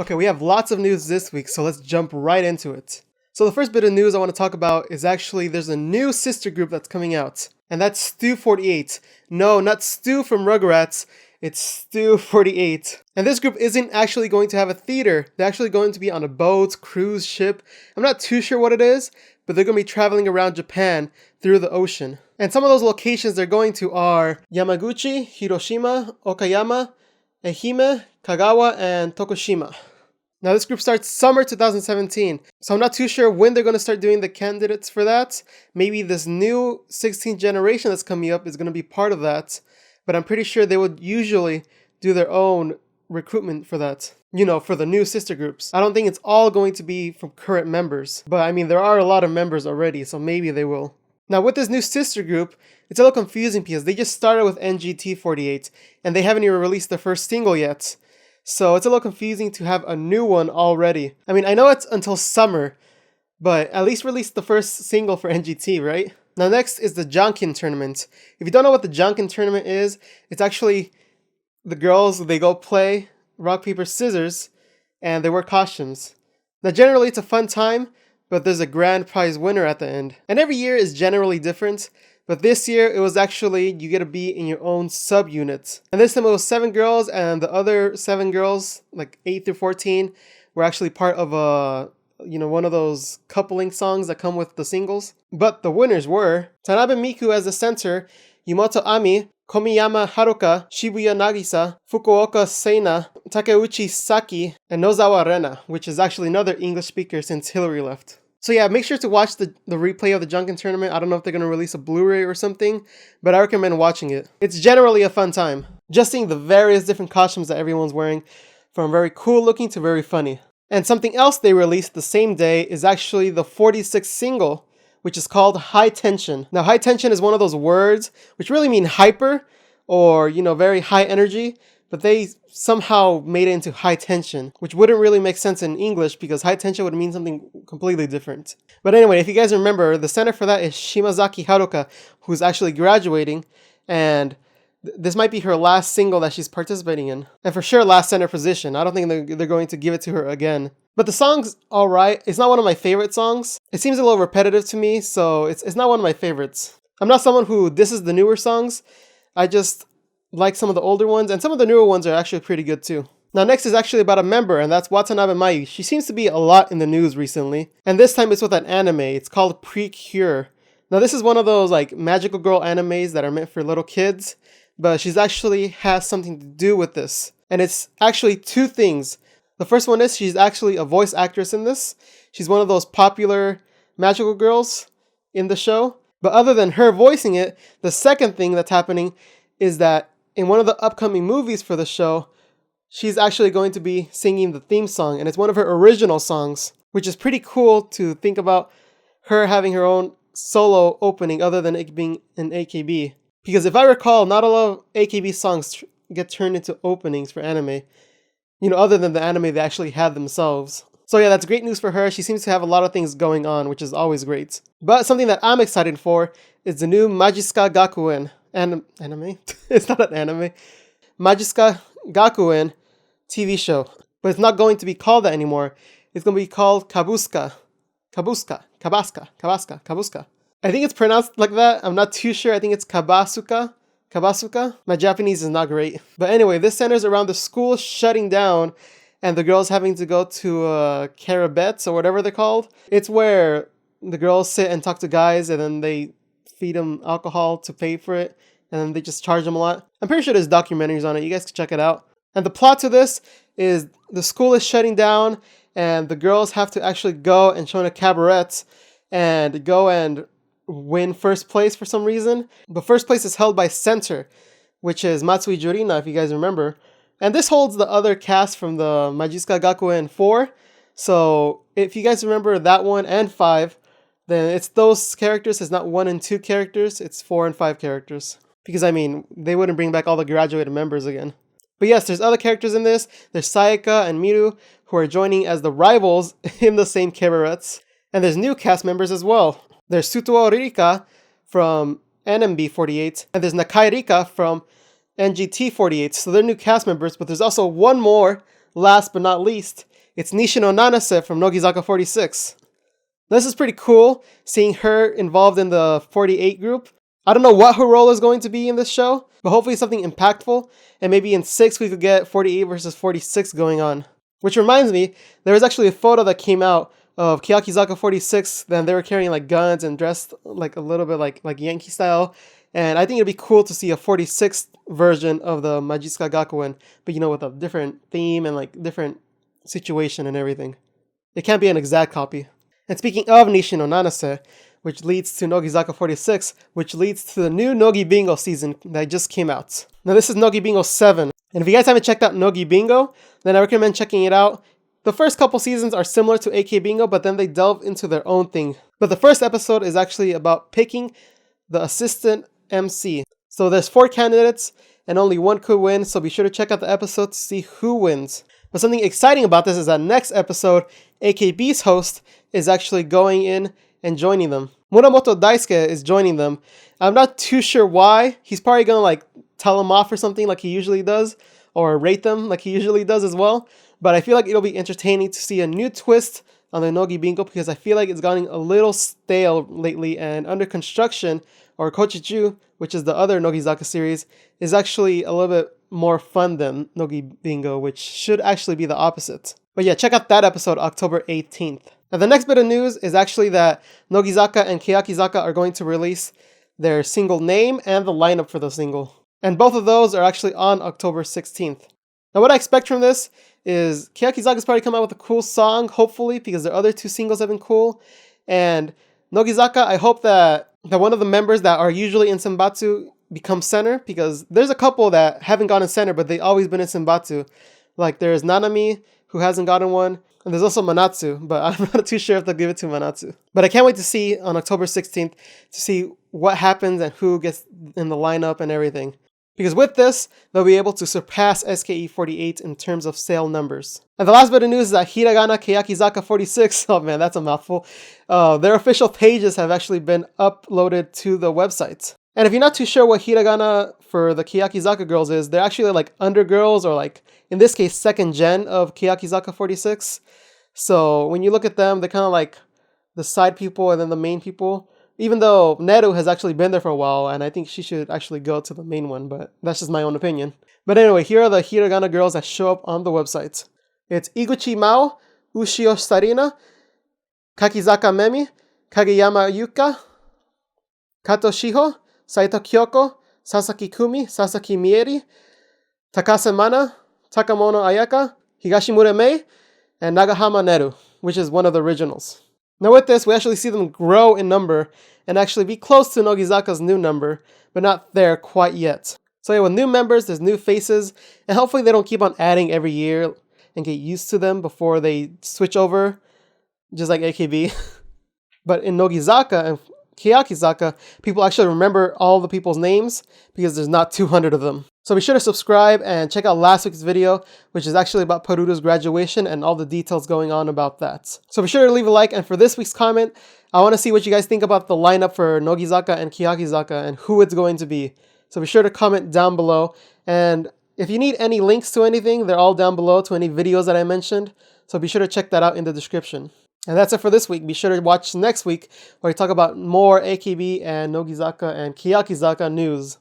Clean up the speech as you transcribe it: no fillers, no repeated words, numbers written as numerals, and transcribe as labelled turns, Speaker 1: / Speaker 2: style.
Speaker 1: Okay, we have lots of news this week, so let's jump right into it. So the first bit of news I want to talk about is actually there's a new sister group that's coming out, and that's Stu48. No, not Stu from Rugrats, it's Stu48. And this group isn't actually going to have a theater. They're actually going to be on a boat, cruise ship. I'm not too sure what it is, but they're going to be traveling around Japan through the ocean. And some of those locations they're going to are Yamaguchi, Hiroshima, Okayama, Ehime, Kagawa, and Tokushima. Now this group starts summer 2017, so I'm not too sure when they're going to start doing the candidates for that. Maybe this new 16th generation that's coming up is going to be part of that, but I'm pretty sure they would usually do their own recruitment for that. You know, for the new sister groups. I don't think it's all going to be from current members, but I mean there are a lot of members already, so maybe they will. Now with this new sister group, it's a little confusing because they just started with NGT48 and they haven't even released their first single yet. So it's a little confusing to have a new one already. I mean, I know it's until summer, but at least release the first single for NGT, right? Now next is the Jankin tournament. If you don't know what the Jankin tournament is, it's actually the girls, they go play rock, paper, scissors, and they wear costumes. Now generally it's a fun time, but there's a grand prize winner at the end. And every year is generally different, but this year it was actually you get to be in your own subunit. And this time it was 7 girls, and the other 7 girls, like 8 through 14, were actually part of one of those coupling songs that come with the singles. But the winners were Tanabe Miku as the center, Yumoto Ami, Komiyama Haruka, Shibuya Nagisa, Fukuoka Seina, Takeuchi Saki, and Nozawa Rena, which is actually another English speaker since Hillary left. So yeah, make sure to watch the replay of the Jankin tournament. I don't know if they're going to release a Blu-ray or something, but I recommend watching it. It's generally a fun time. Just seeing the various different costumes that everyone's wearing, from very cool looking to very funny. And something else they released the same day is actually the 46th single, which is called High Tension. Now, high tension is one of those words which really mean hyper or, very high energy, but they somehow made it into high tension, which wouldn't really make sense in English because high tension would mean something completely different. But anyway, if you guys remember, the center for that is Shimazaki Haruka, who's actually graduating, and this might be her last single that she's participating in. And for sure, last center position. I don't think they're going to give it to her again. But the song's alright. It's not one of my favorite songs. It seems a little repetitive to me, so it's not one of my favorites. I'm not someone who disses the newer songs. I just like some of the older ones, and some of the newer ones are actually pretty good too. Now next is actually about a member, and that's Watanabe Mayu. She seems to be a lot in the news recently, and this time it's with an anime. It's called PreCure. Now this is one of those like magical girl animes that are meant for little kids, but she's actually has something to do with this. And it's actually 2 things. The first one is she's actually a voice actress in this. She's one of those popular magical girls in the show. But other than her voicing it, the second thing that's happening is that in one of the upcoming movies for the show, she's actually going to be singing the theme song, and it's one of her original songs, which is pretty cool to think about her having her own solo opening other than it being an AKB. Because if I recall, not a lot of AKB songs get turned into openings for anime, other than the anime they actually had themselves. So yeah, that's great news for her. She seems to have a lot of things going on, which is always great. But something that I'm excited for is the new Majisuka Gakuen anime? It's not an anime. Majisuka Gakuen TV show. But it's not going to be called that anymore. It's going to be called Kabuska. I think it's pronounced like that. I'm not too sure. I think it's Kabasuka. My Japanese is not great. But anyway, this centers around the school shutting down and the girls having to go to carabets or whatever they're called. It's where the girls sit and talk to guys, and then they feed them alcohol to pay for it, and then they just charge them a lot. I'm pretty sure there's documentaries on it. You guys can check it out. And the plot to this is the school is shutting down, and the girls have to actually go and join a cabaret and go and win first place for some reason. But first place is held by Center, which is Matsui Jurina, if you guys remember. And this holds the other cast from the Majisuka Gakuen 4. So if you guys remember that 1 and 5, then it's those characters. It's not 1 and 2 characters. It's 4 and 5 characters. Because, they wouldn't bring back all the graduated members again. But yes, there's other characters in this. There's Sayaka and Miru, who are joining as the rivals in the same cabarets. And there's new cast members as well. There's Sutoa Ririka from NMB48, and there's Nakai Rika from NGT48. So they're new cast members, but there's also one more last but not least, it's NISHINO NANASE from Nogizaka46. This is pretty cool, seeing her involved in the 48 group. I don't know what her role is going to be in this show, but hopefully something impactful, and maybe in 6 we could get 48 versus 46 going on. Which reminds me, there was actually a photo that came out of Keyakizaka46, then they were carrying like guns and dressed like a little bit like Yankee style. And I think it'd be cool to see a 46th version of the Majisuka Gakuen, but with a different theme and like different situation and everything. It can't be an exact copy. And speaking of NISHINO NANASE, which leads to Nogizaka46, which leads to the new Nogi Bingo season that just came out. Now this is Nogi Bingo 7, and if you guys haven't checked out Nogi Bingo, then I recommend checking it out. The first couple seasons are similar to AK Bingo, but then they delve into their own thing. But the first episode is actually about picking the assistant MC. So there's 4 candidates and only one could win, so be sure to check out the episode to see who wins. But something exciting about this is that next episode, AKB's host is actually going in and joining them. Muramoto Daisuke is joining them. I'm not too sure why. He's probably gonna like tell them off or something like he usually does, or rate them like he usually does as well. But I feel like it'll be entertaining to see a new twist on the Nogi Bingo, because I feel like it's gotten a little stale lately, and Under Construction, or Kochichu, which is the other Nogizaka series, is actually a little bit more fun than Nogi Bingo, which should actually be the opposite. But yeah, check out that episode October 18th. Now the next bit of news is actually that Nogizaka and Keyakizaka are going to release their single name and the lineup for the single. And both of those are actually on October 16th. Now what I expect from this is Keyakizaka's probably come out with a cool song, hopefully, because their other 2 singles have been cool. And Nogizaka, I hope that one of the members that are usually in Senbatsu becomes center, because there's a couple that haven't gone in center, but they've always been in Senbatsu. Like there's Nanami, who hasn't gotten one, and there's also Manatsu, but I'm not too sure if they'll give it to Manatsu. But I can't wait to see on October 16th to see what happens and who gets in the lineup and everything. Because with this, they'll be able to surpass SKE48 in terms of sale numbers. And the last bit of news is that Hiragana Keyakizaka46, oh man, that's a mouthful, their official pages have actually been uploaded to the website. And if you're not too sure what Hiragana for the Keyakizaka girls is, they're actually like undergirls, or like, in this case, 2nd gen of Keyakizaka46. So when you look at them, they're kind of like the side people and then the main people. Even though Neru has actually been there for a while, and I think she should actually go to the main one, but that's just my own opinion. But anyway, here are the Hiragana girls that show up on the website. It's Iguchi Mao, Ushio Sarina, Kakizaka Memi, Kageyama Yuka, Kato Shiho, Saito Kyoko, Sasaki Kumi, Sasaki Mieri, Takase Mana, Takamono Ayaka, Higashimura Mei, and Nagahama Neru, which is one of the originals. Now with this, we actually see them grow in number and actually be close to Nogizaka's new number, but not there quite yet. So yeah, with new members, there's new faces, and hopefully they don't keep on adding every year and get used to them before they switch over, just like AKB. But in Nogizaka and Keyakizaka, people actually remember all the people's names because there's not 200 of them. So be sure to subscribe and check out last week's video, which is actually about Peruru's graduation and all the details going on about that. So be sure to leave a like, and for this week's comment, I want to see what you guys think about the lineup for Nogizaka and Keyakizaka and who it's going to be. So be sure to comment down below, and if you need any links to anything, they're all down below to any videos that I mentioned, so be sure to check that out in the description. And that's it for this week. Be sure to watch next week where we talk about more AKB and Nogizaka and Keyakizaka news.